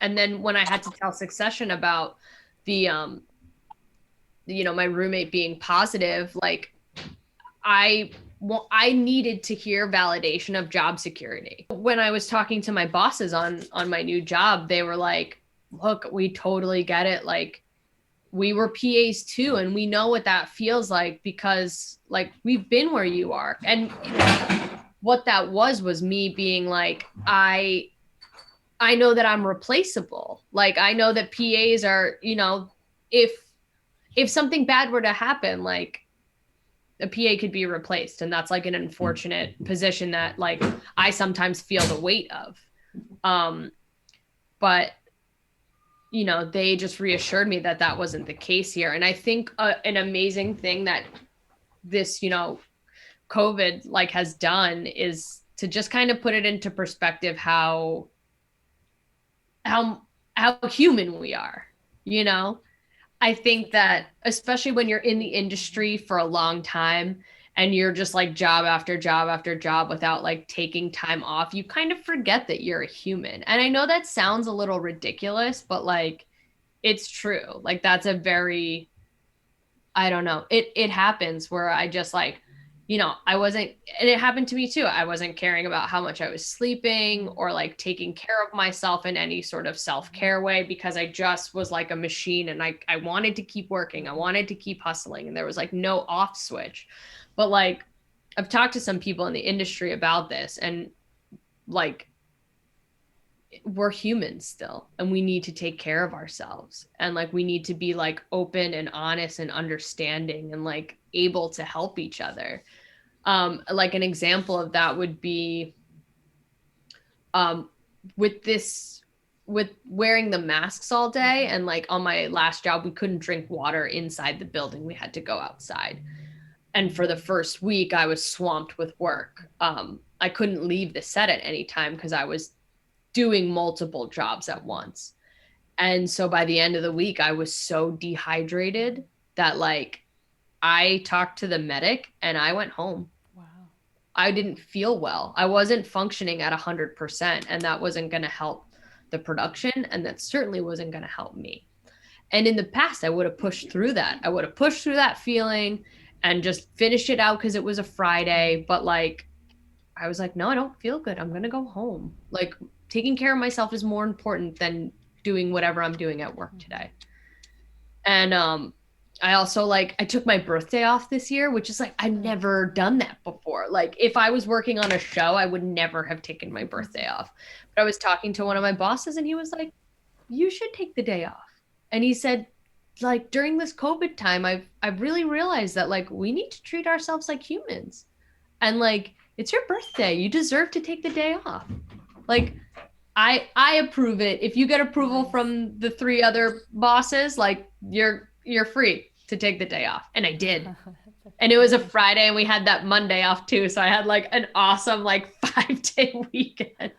And then when I had to tell Succession about the my roommate being positive, like I I needed to hear validation of job security. When I was talking to my bosses on my new job, they were like, "Look, we totally get it. Like we were PAs too, and we know what that feels like because like we've been where you are." And what that was me being like, I know that I'm replaceable. Like I know that PAs are, if something bad were to happen, like a PA could be replaced. And that's like an unfortunate position that like I sometimes feel the weight of. Um, but they just reassured me that that wasn't the case here. And I think an amazing thing that this, COVID like has done is to just kind of put it into perspective how how human we are, you know? I think that especially when you're in the industry for a long time and you're just like job after job after job without like taking time off, you kind of forget that you're a human. And I know that sounds a little ridiculous, but like it's true. Like that's a very, I don't know. It happens where I just like, I wasn't, and it happened to me too. I wasn't caring about how much I was sleeping or like taking care of myself in any sort of self-care way because I just was like a machine and I wanted to keep working. I wanted to keep hustling and there was like no off switch. But like I've talked to some people in the industry about this and like we're humans still and we need to take care of ourselves and like we need to be like open and honest and understanding and like able to help each other. Like an example of that would be um with this with wearing the masks all day, and like on my last job we couldn't drink water inside the building, we had to go outside. And for the first week I was swamped with work. I couldn't leave the set at any time because I was doing multiple jobs at once. And so by the end of the week, I was so dehydrated that like I talked to the medic and I went home. Wow. I didn't feel well. I wasn't functioning at 100%, and that wasn't going to help the production. And that certainly wasn't going to help me. And in the past, I would have pushed through that. I would have pushed through that feeling and just finished it out because it was a Friday. But like, I was like, no, I don't feel good. I'm going to go home. Like, taking care of myself is more important than doing whatever I'm doing at work today. And I also like I took my birthday off this year, which is like I've never done that before. Like if I was working on a show, I would never have taken my birthday off. But I was talking to one of my bosses and he was like, "You should take the day off." And he said, like during this COVID time, I've really realized that like we need to treat ourselves like humans. And like it's your birthday. You deserve to take the day off. Like I approve it. If you get approval Nice. from the three other bosses, like you're free to take the day off. And I did. And it was a Friday and we had that Monday off too. So I had like an awesome like 5-day weekend.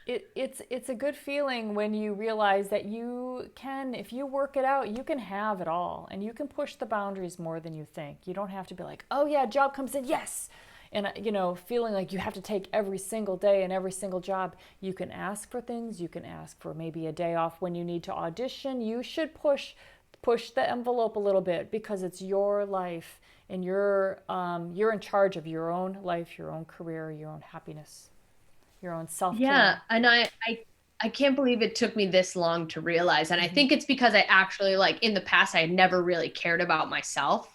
It's a good feeling when you realize that you can, if you work it out, you can have it all, and you can push the boundaries more than you think. You don't have to be like, oh yeah, job comes in, yes, and feeling like you have to take every single day and every single job. You can ask for things. You can ask for maybe a day off when you need to audition. You should push the envelope a little bit because it's your life, and you're in charge of your own life, your own career, your own happiness, your own Yeah. self-care. And I can't believe it took me this long to realize. And I Mm-hmm. think it's because I actually like in the past I had never really cared about myself.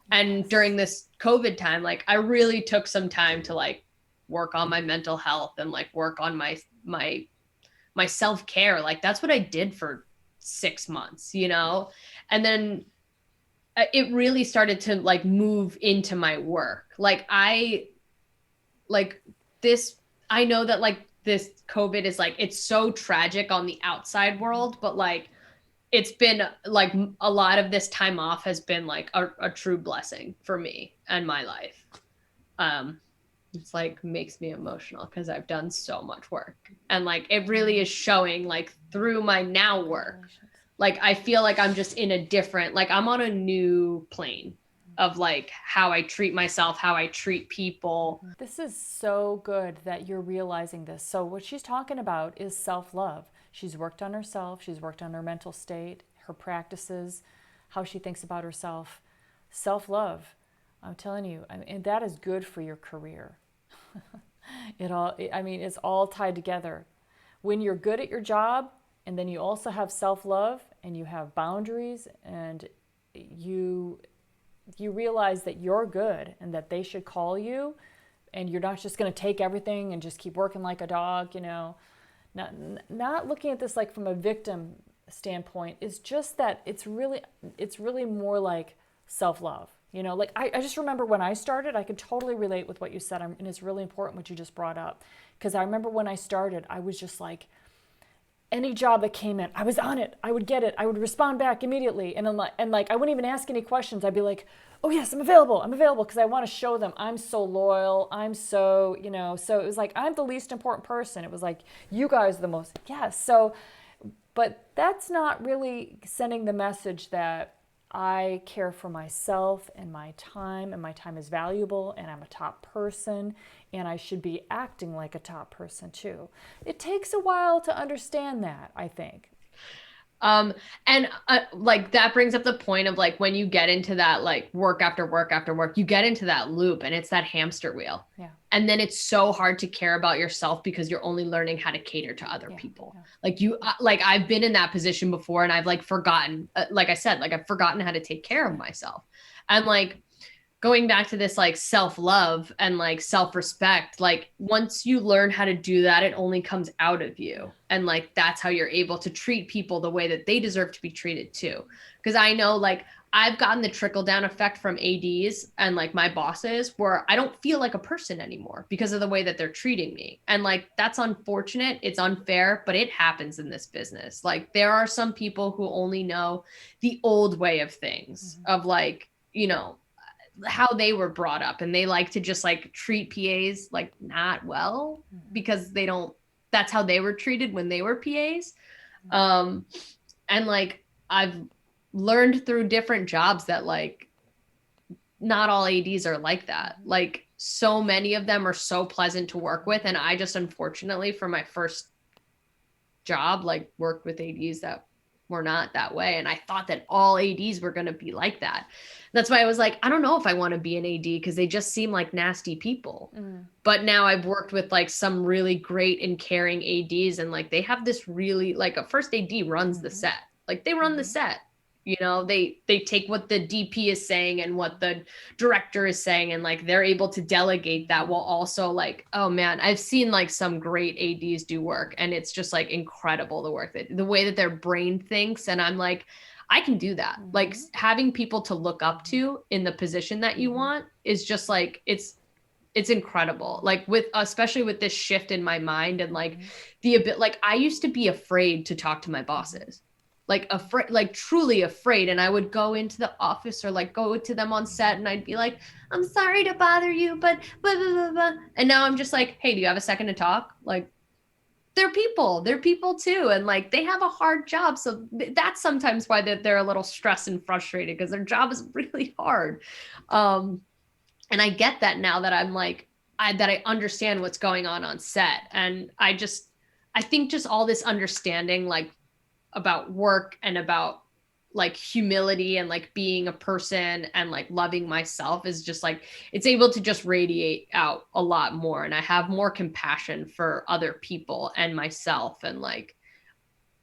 And Yes. during this COVID time, like I really took some time to like work on my mental health and like work on my self-care. Like that's what I did for 6 months, and then it really started to like move into my work. Like like this I know that like this COVID is like it's so tragic on the outside world, but like it's been like a lot of this time off has been like a true blessing for me and my life. um it's like makes me emotional because I've done so much work and like it really is showing like through my now work. Congratulations. Like I feel like I'm just in a different, like I'm on a new plane of like how I treat myself, how I treat people. This is so good that you're realizing this. So, what she's talking about is self love. She's worked on herself, she's worked on her mental state, her practices, how she thinks about herself. Self-love, I'm telling you, and that is good for your career. It's all tied together. When you're good at your job, and then you also have self-love and you have boundaries, and you realize that you're good and that they should call you, and you're not just going to take everything and just keep working like a dog, not looking at this like from a victim standpoint. It's just that it's really more like self-love. Like I just remember when I started, I could totally relate with what you said, and it's really important what you just brought up, because I remember when I started, I was just like, any job that came in, I was on it. I would get it. I would respond back immediately, and I wouldn't even ask any questions. I'd be like, "Oh yes, I'm available. I'm available," because I want to show them I'm so loyal. I'm so So it was like I'm the least important person. It was like you guys are the most. Yes. So, but that's not really sending the message that I care for myself and my time is valuable, and I'm a top person, and I should be acting like a top person too. It takes a while to understand that, I think. And like that brings up the point of like when you get into that like work after work after work, you get into that loop and it's that hamster wheel. Yeah. And then it's so hard to care about yourself because you're only learning how to cater to other people. Yeah. Like like I've been in that position before and I've like forgotten, like I said, like I've forgotten how to take care of myself. And like going back to this like self-love and like self-respect, like once you learn how to do that, it only comes out of you, and like that's how you're able to treat people the way that they deserve to be treated too. Because I know like I've gotten the trickle down effect from ads and like my bosses where I don't feel like a person anymore because of the way that they're treating me, and like that's unfortunate, it's unfair, but it happens in this business. Like there are some people who only know the old way of things, of like how they were brought up, and they like to just like treat PAs like not well because they don't, that's how they were treated when they were PAs. And like I've learned through different jobs that like not all ads are like that. Like so many of them are so pleasant to work with, and I just unfortunately for my first job like worked with ads that were not that way, and I thought that all ads were going to be like that. That's why I was like, I don't know if I want to be an ad because they just seem like nasty people. But now I've worked with like some really great and caring ads, and like they have this really like a first ad runs the set, like they run the set. They take what the DP is saying and what the director is saying, and like they're able to delegate that while also like, oh man, I've seen like some great ads do work, and it's just like incredible the work that the way that their brain thinks, and I'm like, I can do that. Like having people to look up to in the position that you want is just like it's incredible. Like with especially with this shift in my mind, and like the bit like I used to be afraid to talk to my bosses, like afraid, like truly afraid. And I would go into the office or like go to them on set and I'd be like, I'm sorry to bother you, but blah, blah, blah, blah. And now I'm just like, hey, do you have a second to talk? Like they're people too. And like they have a hard job. So that's sometimes why they're a little stressed and frustrated because their job is really hard. And I get that now that I'm like, that I understand what's going on set. And I think just all this understanding, like about work and about like humility and like being a person and like loving myself is just like it's able to just radiate out a lot more, and I have more compassion for other people and myself, and like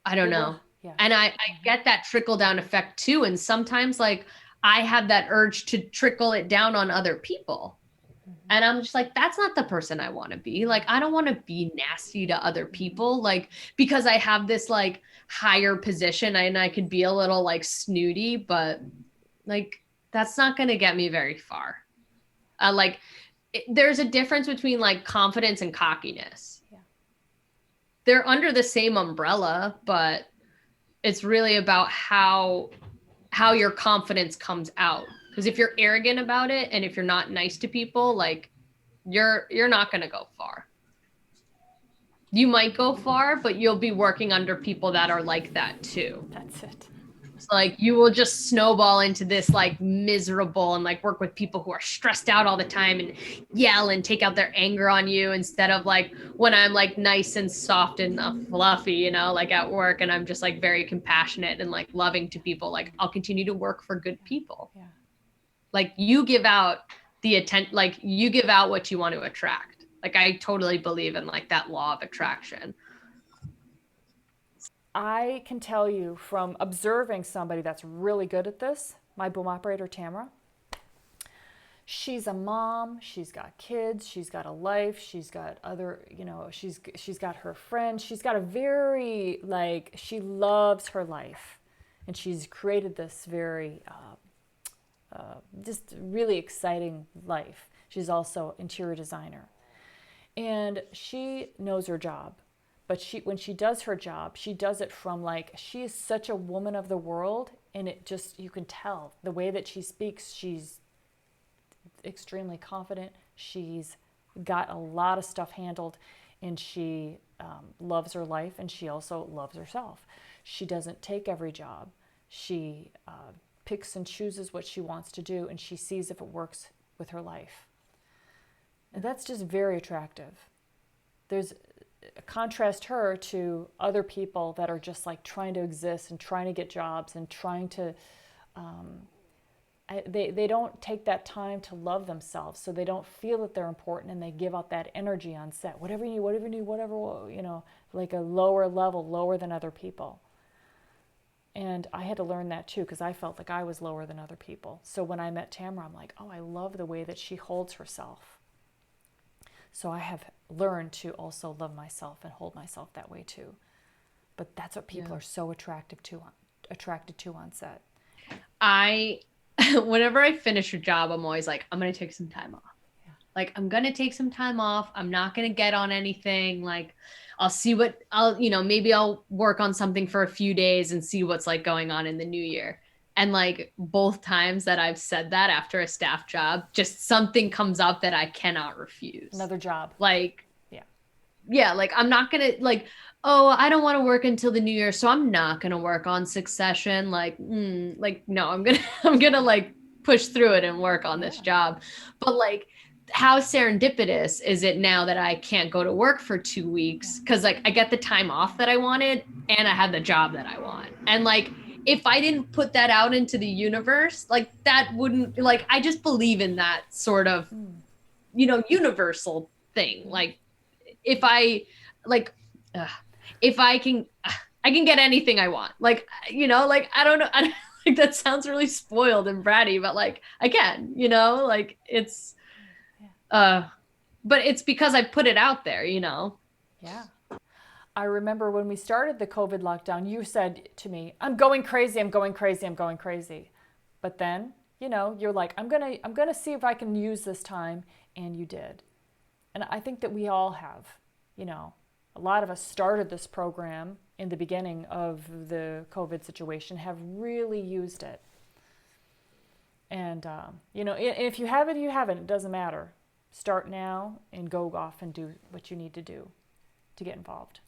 I don't know. Yeah. And I get that trickle down effect too, and sometimes like I have that urge to trickle it down on other people. And I'm just like, that's not the person I want to be. Like, I don't want to be nasty to other people. Like, because I have this like higher position and I could be a little like snooty, but like, that's not going to get me very far. There's a difference between like confidence and cockiness. Yeah. They're under the same umbrella, but it's really about how your confidence comes out. Because if you're arrogant about it and if you're not nice to people, like you're not going to go far. You might go far, but you'll be working under people that are like that too. That's it. So like you will just snowball into this like miserable and like work with people who are stressed out all the time and yell and take out their anger on you instead of like when I'm like nice and soft and fluffy, you know, like at work and I'm just like very compassionate and like loving to people. Like I'll continue to work for good people. Yeah. Like you give out the attention, like you give out what you want to attract. Like I totally believe in like that law of attraction. I can tell you from observing somebody that's really good at this, my boom operator Tamara. She's a mom, she's got kids, she's got a life, she's got other, she's got her friends. She's got a very like she loves her life. And she's created this very just really exciting life. She's also interior designer. And she knows her job. But when she does her job, she does it from like she is such a woman of the world, and it just you can tell the way that she speaks. She's extremely confident. She's got a lot of stuff handled, and she loves her life, and she also loves herself. She doesn't take every job. She picks and chooses what she wants to do, and she sees if it works with her life. And that's just very attractive. There's contrast her to other people that are just like trying to exist and trying to get jobs and trying to they don't take that time to love themselves, so they don't feel that they're important, and they give out that energy on set, whatever you need, whatever, like a lower level, lower than other people. And I had to learn that too, because I felt like I was lower than other people. So when I met Tamara, I'm like, oh, I love the way that she holds herself. So I have learned to also love myself and hold myself that way too. But that's what people are so attracted to on set. I whenever I finish a job, I'm always like, I'm gonna take some time off. Yeah. Like I'm gonna take some time off. I'm not gonna get on anything. Like I'll see what I'll, maybe I'll work on something for a few days and see what's like going on in the new year. And like both times that I've said that after a staff job, just something comes up that I cannot refuse. Another job. Like, Yeah. yeah, like I'm not gonna like, oh, I don't want to work until the new year, so I'm not gonna work on Succession. Like no, I'm gonna I'm gonna like push through it and work on this Yeah. job. But like, how serendipitous is it now that I can't go to work for 2 weeks because like I get the time off that I wanted and I had the job that I want, and like if I didn't put that out into the universe, like that wouldn't like I just believe in that sort of universal thing. Like if I like if I can get anything I want. Like like I don't know. I don't, like that sounds really spoiled and bratty, but like I can, like it's uh but it's because I put it out there. Yeah. I remember when we started the COVID lockdown, you said to me, I'm going crazy, I'm going crazy, I'm going crazy. But then, you're like, I'm gonna see if I can use this time, and you did. And I think that we all have, a lot of us started this program in the beginning of the COVID situation, have really used it. And, if you haven't, you haven't, it doesn't matter. Start now and go off and do what you need to do to get involved.